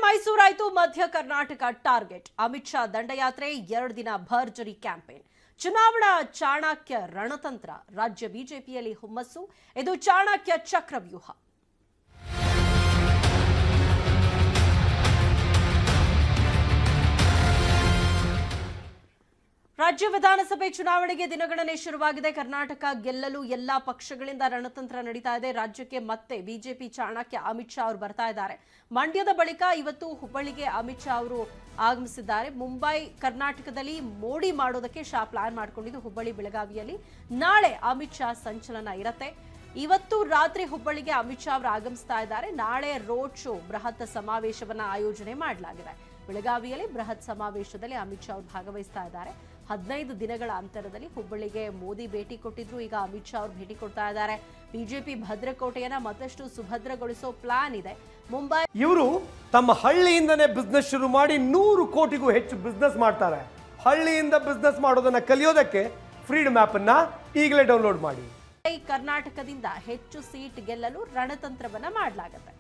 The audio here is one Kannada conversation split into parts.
ಮೈಸೂರಾಯಿತು ಮಧ್ಯ ಕರ್ನಾಟಕ ಟಾರ್ಗೆಟ್. ಅಮಿತ್ ಶಾ ದಂಡಯಾತ್ರೆ 2 ದಿನ ಭರ್ಜರಿ ಕ್ಯಾಂಪೇನ್. ಚುನಾವಣಾ ಚಾಣಕ್ಯ ರಣತಂತ್ರ. ರಾಜ್ಯ ಬಿಜೆಪಿಯಲ್ಲಿ ಹುಮ್ಮಸ್ಸು. ಇದು ಚಾಣಕ್ಯ ಚಕ್ರವ್ಯೂಹ. ರಾಜ್ಯ ವಿಧಾನಸಭೆ ಚುನಾವಣೆಗೆ ದಿನಗಣನೆ ಶುರುವಾಗಿದೆ. ಕರ್ನಾಟಕ ಗೆಲ್ಲಲು ಎಲ್ಲಾ ಪಕ್ಷಗಳಿಂದ ರಣತಂತ್ರ ನಡೀತಾ ಇದೆ. ರಾಜ್ಯಕ್ಕೆ ಮತ್ತೆ ಬಿಜೆಪಿ ಚಾಣಕ್ಯ ಅಮಿತ್ ಶಾ ಅವರು ಬರ್ತಾ ಇದ್ದಾರೆ. ಮಂಡ್ಯದ ಬಳಿಕ ಇವತ್ತು ಹುಬ್ಬಳ್ಳಿಗೆ ಅಮಿತ್ ಶಾ ಅವರು ಆಗಮಿಸಿದ್ದಾರೆ. ಮುಂಬೈ ಕರ್ನಾಟಕದಲ್ಲಿ ಮೋಡಿ ಮಾಡೋದಕ್ಕೆ ಶಾ ಪ್ಲಾನ್ ಮಾಡಿಕೊಂಡಿದ್ದು ಹುಬ್ಬಳ್ಳಿ ಬೆಳಗಾವಿಯಲ್ಲಿ ನಾಳೆ ಅಮಿತ್ ಶಾ ಸಂಚಲನ ಇರುತ್ತೆ. ಇವತ್ತು ರಾತ್ರಿ ಹುಬ್ಬಳ್ಳಿಗೆ ಅಮಿತ್ ಶಾ ಅವರು ಆಗಮಿಸ್ತಾ ಇದ್ದಾರೆ. ನಾಳೆ ರೋಡ್ ಶೋ ಬೃಹತ್ ಸಮಾವೇಶವನ್ನ ಆಯೋಜನೆ ಮಾಡಲಾಗಿದೆ. ಬೆಳಗಾವಿಯಲ್ಲಿ ಬೃಹತ್ ಸಮಾವೇಶದಲ್ಲಿ ಅಮಿತ್ ಶಾ ಅವರು ಭಾಗವಹಿಸ್ತಾ ಇದ್ದಾರೆ. 15 ದಿನಗಳ ಅಂತರದಲ್ಲಿ ಹುಬ್ಬಳ್ಳಿಗೆ ಮೋದಿ ಭೇಟಿ ಕೊಟ್ಟಿದ್ರು. ಈಗ ಅಮಿತ್ ಶಾ ಅವರು ಭೇಟಿ ಕೊಡ್ತಾ ಇದ್ದಾರೆ. ಬಿಜೆಪಿ ಭದ್ರಕೋಟೆಯನ್ನ ಮತ್ತಷ್ಟು ಸುಭದ್ರಗೊಳಿಸೋ ಪ್ಲಾನ್ ಇದೆ. ಮುಂಬೈ ಇವರು ತಮ್ಮ ಹಳ್ಳಿಯಿಂದನೇ ಬಿಸ್ನೆಸ್ ಶುರು ಮಾಡಿ 100 ಕೋಟಿಗೂ ಹೆಚ್ಚು ಬಿಸ್ನೆಸ್ ಮಾಡ್ತಾರೆ. ಹಳ್ಳಿಯಿಂದ ಬಿಸ್ನೆಸ್ ಮಾಡೋದನ್ನ ಕಲಿಯೋದಕ್ಕೆ ಫ್ರೀಡಮ್ ಆಪ್ ಅನ್ನ ಈಗಲೇ ಡೌನ್ಲೋಡ್ ಮಾಡಿ. ಕರ್ನಾಟಕದಿಂದ ಹೆಚ್ಚು ಸೀಟ್ ಗೆಲ್ಲಲು ರಣತಂತ್ರವನ್ನ ಮಾಡಲಾಗುತ್ತೆ.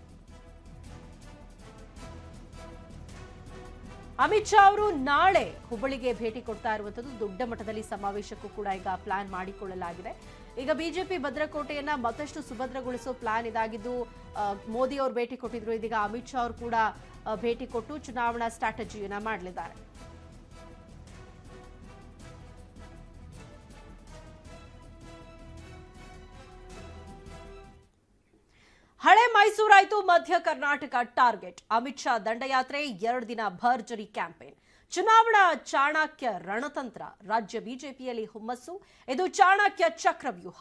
ಅಮಿತ್ ಶಾ ಅವರು ನಾಳೆ ಹುಬ್ಬಳ್ಳಿಗೆ ಭೇಟಿ ಕೊಡ್ತಾ ಇರುವಂತದ್ದು. ದೊಡ್ಡ ಮಟ್ಟದಲ್ಲಿ ಸಮಾವೇಶಕ್ಕೂ ಕೂಡ ಈಗ ಪ್ಲಾನ್ ಮಾಡಿಕೊಳ್ಳಲಾಗಿದೆ. ಈಗ ಬಿಜೆಪಿ ಭದ್ರಕೋಟೆಯನ್ನ ಮತ್ತಷ್ಟು ಸುಭದ್ರಗೊಳಿಸೋ ಪ್ಲಾನ್ ಇದಾಗಿದ್ದು ಮೋದಿ ಅವರು ಭೇಟಿ ಕೊಟ್ಟಿದ್ರು. ಇದೀಗ ಅಮಿತ್ ಶಾ ಅವರು ಕೂಡ ಭೇಟಿ ಕೊಟ್ಟು ಚುನಾವಣಾ ಸ್ಟ್ರಾಟಜಿಯನ್ನ ಮಾಡಲಿದ್ದಾರೆ. ಹಳೆ ಮೈಸೂರಾಯಿತು ಮಧ್ಯ ಕರ್ನಾಟಕ ಟಾರ್ಗೆಟ್. ಅಮಿತ್ ಶಾ ದಂಡಯಾತ್ರೆ 2 ದಿನ ಭರ್ಜರಿ ಕ್ಯಾಂಪೇನ್. ಚುನಾವಣಾ ಚಾಣಕ್ಯ ರಣತಂತ್ರ. ರಾಜ್ಯ ಬಿಜೆಪಿಯಲ್ಲಿ ಹುಮ್ಮಸ್ಸು. ಇದು ಚಾಣಕ್ಯ ಚಕ್ರವ್ಯೂಹ.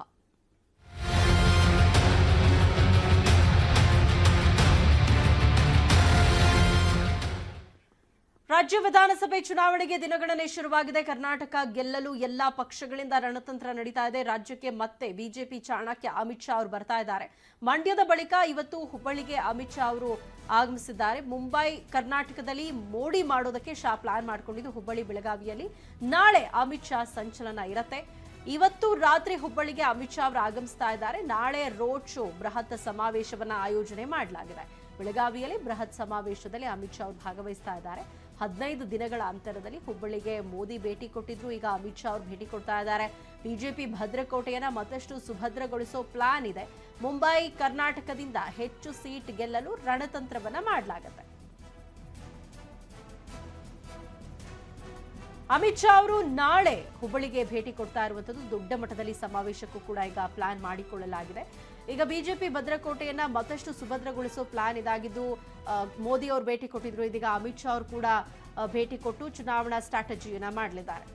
ರಾಜ್ಯ ವಿಧಾನಸಭೆ ಚುನಾವಣೆಗೆ ದಿನಗಣನೆ ಶುರುವಾಗಿದೆ. ಕರ್ನಾಟಕ ಗೆಲ್ಲಲು ಎಲ್ಲಾ ಪಕ್ಷಗಳಿಂದ ರಣತಂತ್ರ ನಡೀತಾ ಇದೆ. ರಾಜ್ಯಕ್ಕೆ ಮತ್ತೆ ಬಿಜೆಪಿ ಚಾಣಕ್ಯ ಅಮಿತ್ ಶಾ ಅವರು ಬರ್ತಾ ಇದ್ದಾರೆ. ಮಂಡ್ಯದ ಬಳಿಕ ಇವತ್ತು ಹುಬ್ಬಳ್ಳಿಗೆ ಅಮಿತ್ ಶಾ ಅವರು ಆಗಮಿಸಿದ್ದಾರೆ. ಮುಂಬೈ ಕರ್ನಾಟಕದಲ್ಲಿ ಮೋಡಿ ಮಾಡೋದಕ್ಕೆ ಶಾ ಪ್ಲಾನ್ ಮಾಡಿಕೊಂಡಿದ್ದು ಹುಬ್ಬಳ್ಳಿ ಬೆಳಗಾವಿಯಲ್ಲಿ ನಾಳೆ ಅಮಿತ್ ಶಾ ಸಂಚಲನ ಇರುತ್ತೆ. ಇವತ್ತು ರಾತ್ರಿ ಹುಬ್ಬಳ್ಳಿಗೆ ಅಮಿತ್ ಶಾ ಅವರು ಆಗಮಿಸ್ತಾ ಇದ್ದಾರೆ. ನಾಳೆ ರೋಡ್ ಶೋ ಬೃಹತ್ ಸಮಾವೇಶವನ್ನ ಆಯೋಜನೆ ಮಾಡಲಾಗಿದೆ. ಬೆಳಗಾವಿಯಲ್ಲಿ ಬೃಹತ್ ಸಮಾವೇಶದಲ್ಲಿ ಅಮಿತ್ ಶಾ ಅವರು ಭಾಗವಹಿಸ್ತಾ ಇದ್ದಾರೆ. 15 ದಿನಗಳ ಅಂತರದಲ್ಲಿ ಹುಬ್ಬಳ್ಳಿಗೆ ಮೋದಿ ಭೇಟಿ ಕೊಟ್ಟಿದ್ರು. ಈಗ ಅಮಿತ್ ಶಾ ಅವರು ಭೇಟಿ ಕೊಡ್ತಾ ಇದ್ದಾರೆ. ಬಿಜೆಪಿ ಭದ್ರಕೋಟೆಯನ್ನ ಮತ್ತಷ್ಟು ಸುಭದ್ರಗೊಳಿಸೋ ಪ್ಲಾನ್ ಇದೆ. ಮುಂಬೈ ಕರ್ನಾಟಕದಿಂದ ಹೆಚ್ಚು ಸೀಟ್ ಗೆಲ್ಲಲು ರಣತಂತ್ರವನ್ನ ಮಾಡಲಾಗುತ್ತೆ. ಅಮಿತ್ ಶಾ ಅವರು ನಾಳೆ ಹುಬ್ಬಳ್ಳಿಗೆ ಭೇಟಿ ಕೊಡ್ತಾ ಇರುವಂತದ್ದು. ದೊಡ್ಡ ಮಟ್ಟದಲ್ಲಿ ಸಮಾವೇಶಕ್ಕೂ ಕೂಡ ಈಗ ಪ್ಲಾನ್ ಮಾಡಿಕೊಳ್ಳಲಾಗಿದೆ. ಈಗ ಬಿಜೆಪಿ ಭದ್ರಕೋಟೆಯನ್ನ ಮತ್ತಷ್ಟು ಸುಭದ್ರಗೊಳಿಸೋ ಪ್ಲಾನ್ ಇದಾಗಿದ್ದು ಮೋದಿ ಅವರು ಭೇಟಿ ಕೊಟ್ಟಿದ್ರು. ಇದೀಗ ಅಮಿತ್ ಶಾ ಅವರು ಕೂಡ ಭೇಟಿ ಕೊಟ್ಟು ಚುನಾವಣಾ ಸ್ಟ್ರಾಟಜಿಯನ್ನ ಮಾಡಲಿದ್ದಾರೆ.